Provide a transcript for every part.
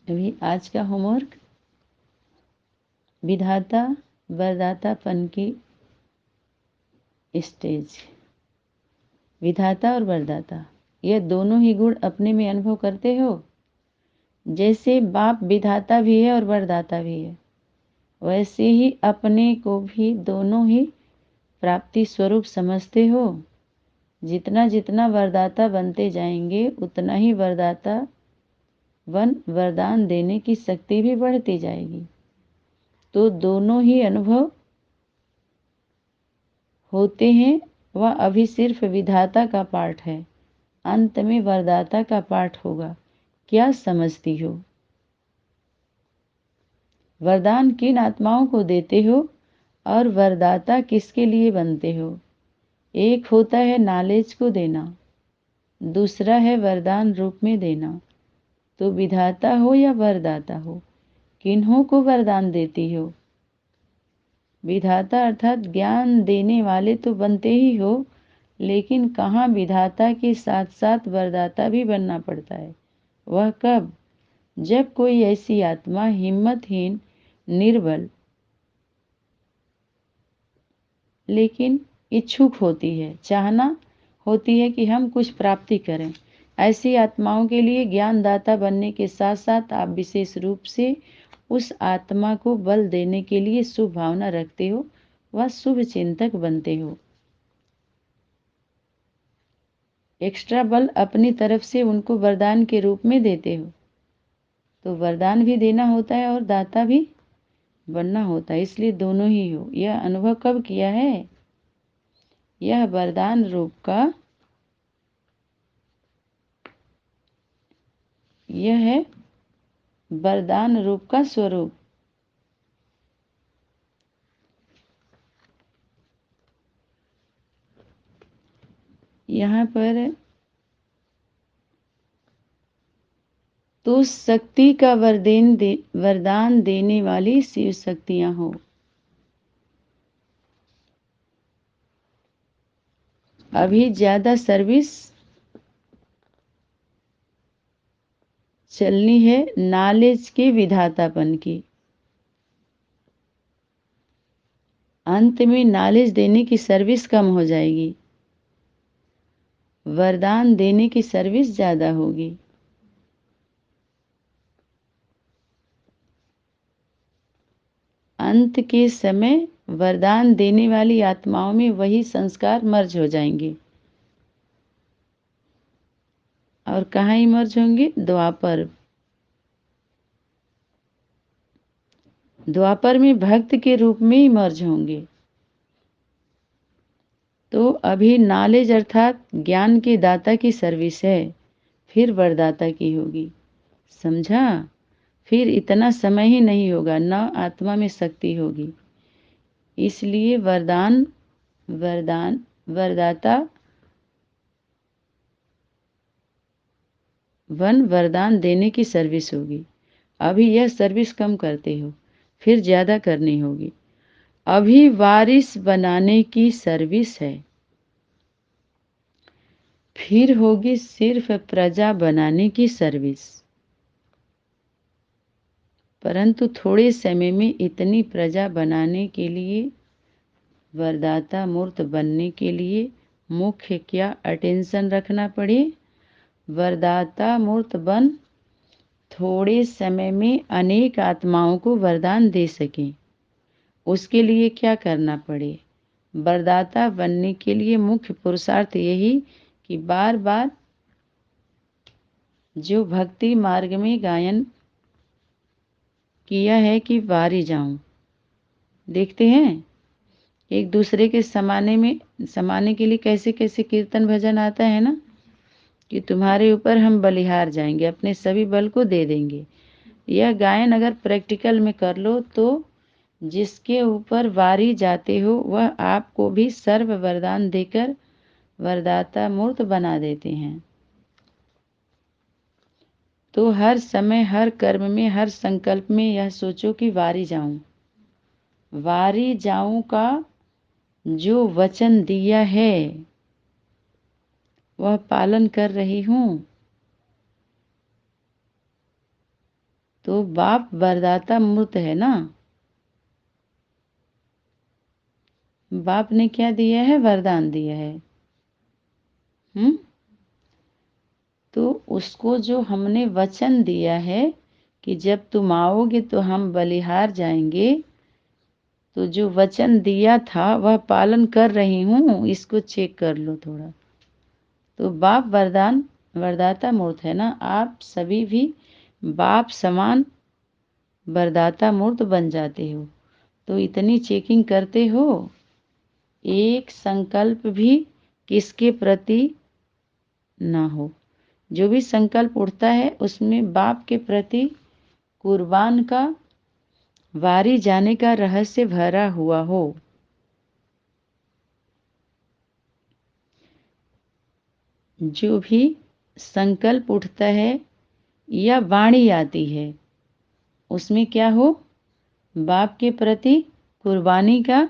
अभी आज का होमवर्क विधाता वरदातापन की स्टेज। विधाता और वरदाता यह दोनों ही गुण अपने में अनुभव करते हो। जैसे बाप विधाता भी है और वरदाता भी है, वैसे ही अपने को भी दोनों ही प्राप्ति स्वरूप समझते हो। जितना जितना वरदाता बनते जाएंगे उतना ही वरदाता वरदान देने की शक्ति भी बढ़ती जाएगी। तो दोनों ही अनुभव होते हैं। वह अभी सिर्फ विधाता का पाठ है, अंत में वरदाता का पाठ होगा। क्या समझती हो? वरदान किन आत्माओं को देते हो और वरदाता किसके लिए बनते हो? एक होता है नॉलेज को देना, दूसरा है वरदान रूप में देना। तो विधाता हो या वरदाता हो, किन्हों को वरदान देती हो? विधाता अर्थात ज्ञान देने वाले तो बनते ही हो, लेकिन कहाँ विधाता के साथ साथ वरदाता भी बनना पड़ता है। वह कब? जब कोई ऐसी आत्मा हिम्मतहीन, निर्बल लेकिन इच्छुक होती है, चाहना होती है कि हम कुछ प्राप्ति करें। ऐसी आत्माओं के लिए ज्ञानदाता बनने के साथ साथ आप विशेष रूप से उस आत्मा को बल देने के लिए शुभ भावना रखते हो, वह शुभ चिंतक बनते हो। एक्स्ट्रा बल अपनी तरफ से उनको वरदान के रूप में देते हो। तो वरदान भी देना होता है और दाता भी बनना होता है, इसलिए दोनों ही हो। यह अनुभव कब किया है? यह वरदान रूप का, यह है वरदान रूप का स्वरूप। यहाँ पर तो शक्ति का वरदान देने वाली शिव शक्तियां हो। अभी ज्यादा सर्विस चलनी है नॉलेज के विधातापन की। अंत में नॉलेज देने की सर्विस कम हो जाएगी, वरदान देने की सर्विस ज्यादा होगी। अंत के समय वरदान देने वाली आत्माओं में वही संस्कार मर्ज हो जाएंगे। और कहाँ इमर्ज होंगे? द्वापर। द्वापर में भक्त के रूप में इमर्ज होंगे। तो अभी नॉलेज अर्थात ज्ञान के दाता की सर्विस है, फिर वरदाता की होगी। समझा? फिर इतना समय ही नहीं होगा, न आत्मा में शक्ति होगी। इसलिए वरदाता वरदान देने की सर्विस होगी। अभी यह सर्विस कम करते हो, फिर ज्यादा करनी होगी। अभी वारिस बनाने की सर्विस है, फिर होगी सिर्फ प्रजा बनाने की सर्विस। परंतु थोड़े समय में इतनी प्रजा बनाने के लिए, वरदाता मूर्त बनने के लिए मुख्य क्या अटेंशन रखना पड़े? वरदाता मूर्त बन थोड़े समय में अनेक आत्माओं को वरदान दे सकें। उसके लिए क्या करना पड़े? वरदाता बनने के लिए मुख्य पुरुषार्थ यही कि बार बार जो भक्ति मार्ग में गायन किया है कि वारी जाऊं। देखते हैं एक दूसरे के समाने के लिए कैसे कैसे कीर्तन भजन आता है ना, कि तुम्हारे ऊपर हम बलिहार जाएंगे, अपने सभी बल को दे देंगे। यह गायन अगर प्रैक्टिकल में कर लो तो जिसके ऊपर वारी जाते हो वह आपको भी सर्व वरदान देकर वरदाता मूर्त बना देते हैं। तो हर समय, हर कर्म में, हर संकल्प में यह सोचो कि वारी जाऊं का जो वचन दिया है वह पालन कर रही हूं। तो बाप वरदाता मूर्त है ना, बाप ने क्या दिया है? वरदान दिया है। तो उसको जो हमने वचन दिया है कि जब तुम आओगे तो हम बलिहार जाएंगे, तो जो वचन दिया था वह पालन कर रही हूँ, इसको चेक कर लो थोड़ा। तो बाप वरदान वरदाता मूर्त है ना, आप सभी भी बाप समान वरदाता मूर्त बन जाते हो। तो इतनी चेकिंग करते हो, एक संकल्प भी किसके प्रति ना हो। जो भी संकल्प उठता है उसमें बाप के प्रति कुर्बान का, वारी जाने का रहस्य भरा हुआ हो। जो भी संकल्प उठता है या वाणी आती है, उसमें क्या हो? बाप के प्रति कुर्बानी का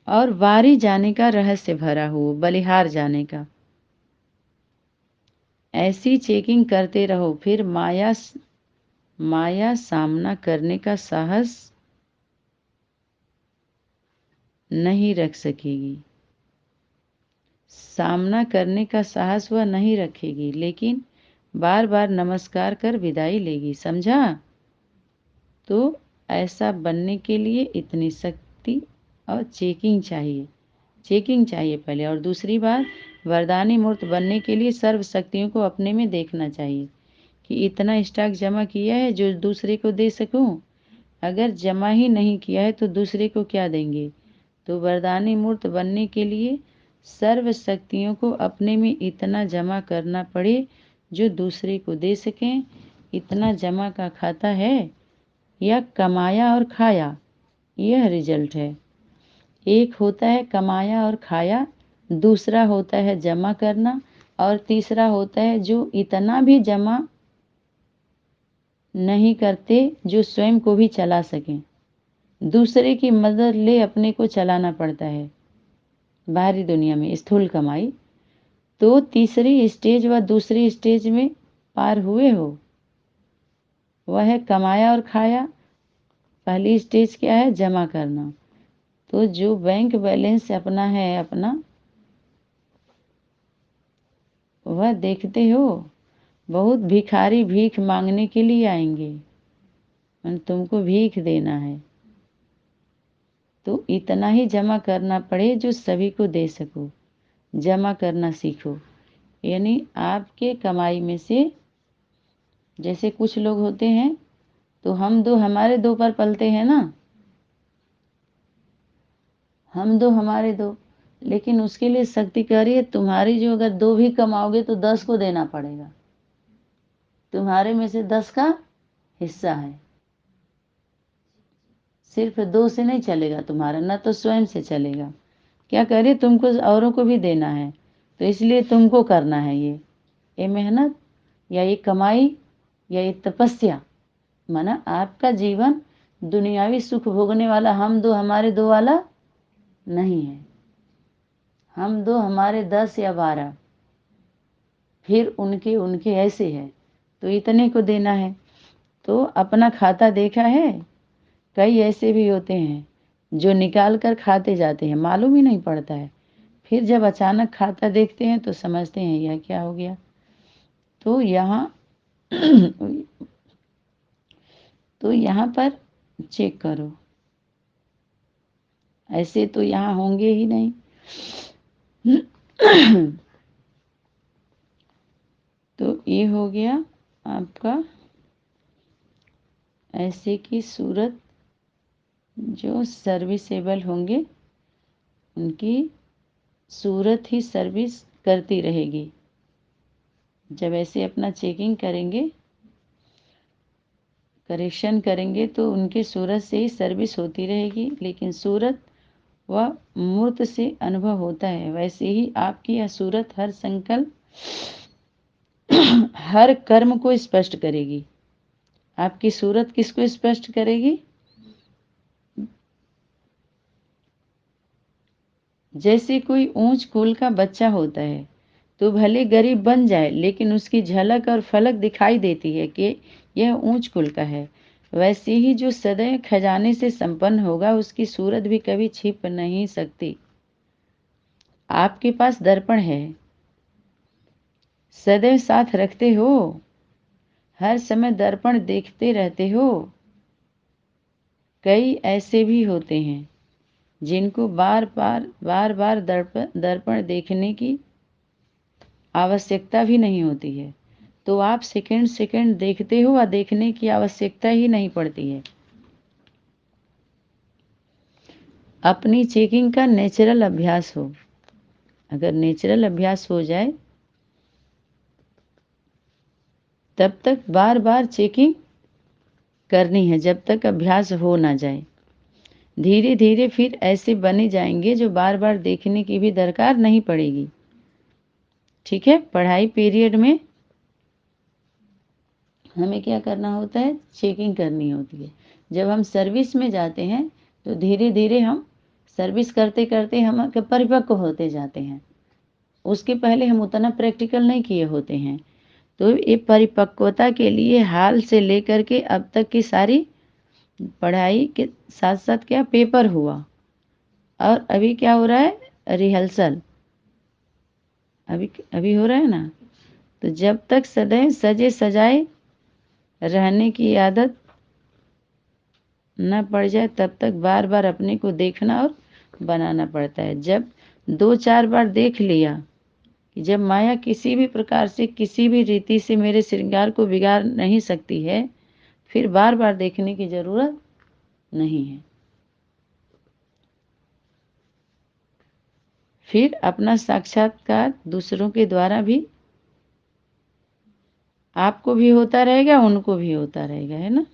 और वारी जाने का रहस्य भरा हो, बलिहार जाने का। ऐसी चेकिंग करते रहो, फिर माया सामना करने का साहस नहीं रख सकेगी। सामना करने का साहस वह नहीं रखेगी, लेकिन बार बार नमस्कार कर विदाई लेगी। समझा? तो ऐसा बनने के लिए इतनी शक्ति और चेकिंग चाहिए। चेकिंग चाहिए पहले। और दूसरी बात, वरदानी मूर्त बनने के लिए सर्व शक्तियों को अपने में देखना चाहिए कि इतना स्टॉक जमा किया है जो दूसरे को दे सकूं। अगर जमा ही नहीं किया है तो दूसरे को क्या देंगे? तो वरदानी मूर्त बनने के लिए सर्व शक्तियों को अपने में इतना जमा करना पड़े जो दूसरे को दे सकें। इतना जमा का खाता है या कमाया और खाया, यह रिजल्ट है। एक होता है कमाया और खाया, दूसरा होता है जमा करना, और तीसरा होता है जो इतना भी जमा नहीं करते जो स्वयं को भी चला सकें। दूसरे की मदद ले अपने को चलाना पड़ता है बाहरी दुनिया में, स्थूल कमाई। तो तीसरी स्टेज व दूसरी स्टेज में पार हुए हो, वह है कमाया और खाया। पहली स्टेज क्या है? जमा करना। तो जो बैंक बैलेंस अपना है वह देखते हो, बहुत भिखारी भीख मांगने के लिए आएंगे और तुमको भीख देना है। तो इतना ही जमा करना पड़े जो सभी को दे सको। जमा करना सीखो। यानी आपके कमाई में से, जैसे कुछ लोग होते हैं तो हम दो हमारे दो पर पलते हैं ना, हम दो हमारे दो, लेकिन उसके लिए शक्ति कह रही है तुम्हारी जो अगर दो भी कमाओगे तो 10 को देना पड़ेगा। तुम्हारे में से 10 का हिस्सा है। सिर्फ 2 से नहीं चलेगा तुम्हारा, न तो स्वयं से चलेगा। क्या करिए, तुमको औरों को भी देना है, तो इसलिए तुमको करना है ये मेहनत या ये कमाई या ये तपस्या। माना आपका जीवन दुनियावी सुख भोगने वाला हम दो हमारे दो वाला नहीं है। हम दो हमारे 10 या 12, फिर उनके उनके ऐसे है, तो इतने को देना है। तो अपना खाता देखा है? कई ऐसे भी होते हैं जो निकाल कर खाते जाते हैं, मालूम ही नहीं पड़ता है। फिर जब अचानक खाता देखते हैं तो समझते हैं यह क्या हो गया। तो यहाँ पर चेक करो, ऐसे तो यहाँ होंगे ही नहीं। तो ये हो गया आपका ऐसे की सूरत जो सर्विसेबल होंगे, उनकी सूरत ही सर्विस करती रहेगी। जब ऐसे अपना चेकिंग करेंगे, करेक्शन करेंगे, तो उनकी सूरत से ही सर्विस होती रहेगी। लेकिन सूरत व मूर्त से अनुभव होता है। वैसे ही आपकी यह सूरत हर संकल्प हर कर्म को स्पष्ट करेगी। आपकी सूरत किसको स्पष्ट करेगी? जैसे कोई ऊंच कुल का बच्चा होता है तो भले गरीब बन जाए, लेकिन उसकी झलक और फलक दिखाई देती है कि यह ऊंच कुल का है। वैसे ही जो सदैव खजाने से संपन्न होगा, उसकी सूरत भी कभी छिप नहीं सकती। आपके पास दर्पण है, सदैव साथ रखते हो, हर समय दर्पण देखते रहते हो। कई ऐसे भी होते हैं जिनको बार बार दर्पण देखने की आवश्यकता भी नहीं होती है, तो आप सेकंड सेकंड देखते हो और देखने की आवश्यकता ही नहीं पड़ती है। अपनी चेकिंग का नेचुरल अभ्यास हो। अगर नेचुरल अभ्यास हो जाए, तब तक बार बार चेकिंग करनी है, जब तक अभ्यास हो ना जाए। धीरे धीरे फिर ऐसे बने जाएंगे जो बार बार देखने की भी दरकार नहीं पड़ेगी। ठीक है। पढ़ाई पीरियड में हमें क्या करना होता है? चेकिंग करनी होती है। जब हम सर्विस में जाते हैं तो धीरे धीरे हम सर्विस करते करते हम परिपक्व होते जाते हैं। उसके पहले हम उतना प्रैक्टिकल नहीं किए होते हैं। तो ये परिपक्वता के लिए हाल से लेकर के अब तक की सारी पढ़ाई के साथ साथ क्या पेपर हुआ, और अभी क्या हो रहा है? रिहर्सल अभी अभी हो रहा है ना। तो जब तक सदैव सजे सजाए रहने की आदत न पड़ जाए, तब तक बार बार अपने को देखना और बनाना पड़ता है। जब 2-4 बार देख लिया कि जब माया किसी भी प्रकार से, किसी भी रीति से मेरे श्रृंगार को बिगाड़ नहीं सकती है, फिर बार बार देखने की जरूरत नहीं है। फिर अपना साक्षात्कार दूसरों के द्वारा भी आपको भी होता रहेगा, उनको भी होता रहेगा, है ना।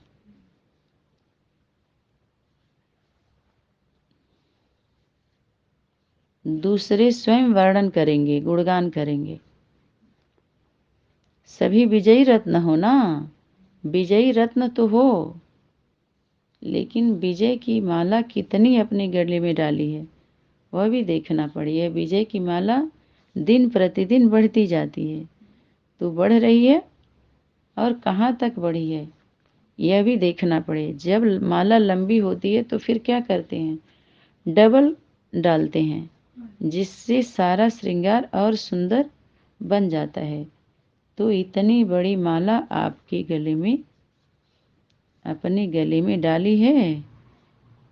दूसरे स्वयं वर्णन करेंगे, गुणगान करेंगे। सभी विजयी रत्न हो ना, विजयी रत्न तो हो, लेकिन विजय की माला कितनी अपने गले में डाली है, वह भी देखना पड़ी है। विजय की माला दिन प्रतिदिन बढ़ती जाती है, तो बढ़ रही है और कहाँ तक बढ़ी है, यह भी देखना पड़े। जब माला लंबी होती है तो फिर क्या करते हैं? डबल डालते हैं, जिससे सारा श्रृंगार और सुंदर बन जाता है। तो इतनी बड़ी माला आपके गले में, अपने गले में डाली है,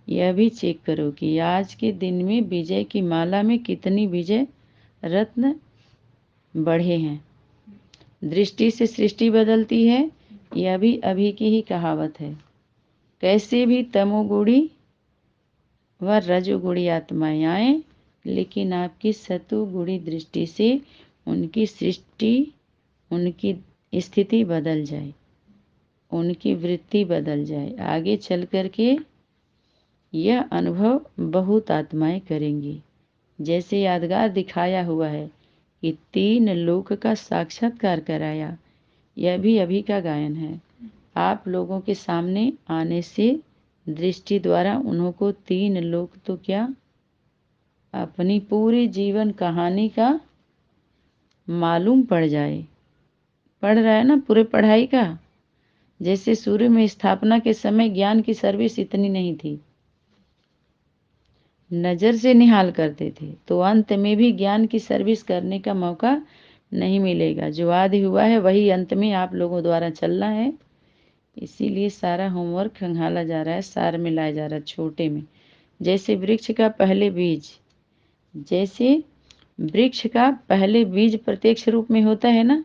यह भी चेक करो कि आज के दिन में विजय की माला में कितनी विजय रत्न बढ़े हैं। दृष्टि से सृष्टि बदलती है, यह भी अभी की ही कहावत है। कैसे भी तमोगुणी व रजोगुणी आत्माएं आए, लेकिन आपकी सतोगुणी दृष्टि से उनकी सृष्टि, उनकी स्थिति बदल जाए, उनकी वृत्ति बदल जाए। आगे चल कर के यह अनुभव बहुत आत्माएं करेंगी। जैसे यादगार दिखाया हुआ है कि 3 लोक का साक्षात्कार कराया, यह भी अभी का गायन है। आप लोगों के सामने आने से दृष्टि द्वारा उन्हों को 3 लोक तो क्या, अपनी पूरी जीवन कहानी का मालूम पड़ जाए। पढ़ रहा है ना पूरे पढ़ाई का। जैसे शुरू में स्थापना के समय ज्ञान की सर्विस इतनी नहीं थी, नज़र से निहाल करते थे, तो अंत में भी ज्ञान की सर्विस करने का मौका नहीं मिलेगा। जो आदि हुआ है वही अंत में आप लोगों द्वारा चलना है। इसीलिए सारा होमवर्क खंगाला जा रहा है, सार में लाया जा रहा है, छोटे में। जैसे वृक्ष का पहले बीज, जैसे वृक्ष का पहले बीज प्रत्यक्ष रूप में होता है ना,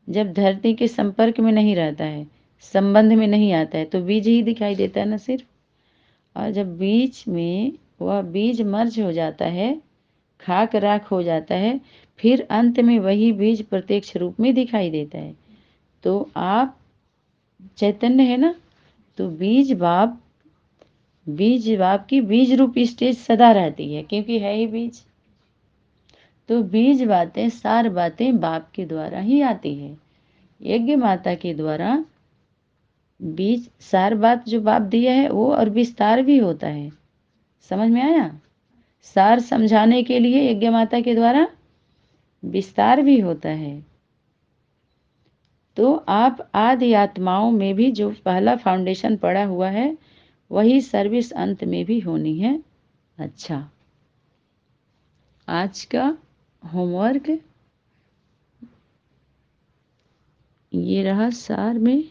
जब धरती के संपर्क में नहीं रहता है, संबंध में नहीं आता है, तो बीज ही दिखाई देता है ना सिर्फ। और जब बीज में वह बीज मर्ज हो जाता है, खाक राख हो जाता है, फिर अंत में वही बीज प्रत्यक्ष रूप में दिखाई देता है। तो आप चैतन्य है ना, तो बीज बाप की बीज रूप स्टेज सदा रहती है, क्योंकि है ही बीज। तो बीज बातें, सार बातें बाप के द्वारा ही आती है, यज्ञ माता के द्वारा। बीज सार बात जो बाप दिया है वो, और विस्तार भी होता है। समझ में आया? सार समझाने के लिए यज्ञ माता के द्वारा विस्तार भी होता है। तो आप आदि आत्माओं में भी जो पहला फाउंडेशन पड़ा हुआ है वही सर्विस अंत में भी होनी है। अच्छा, आज का होमवर्क ये रहा सार में।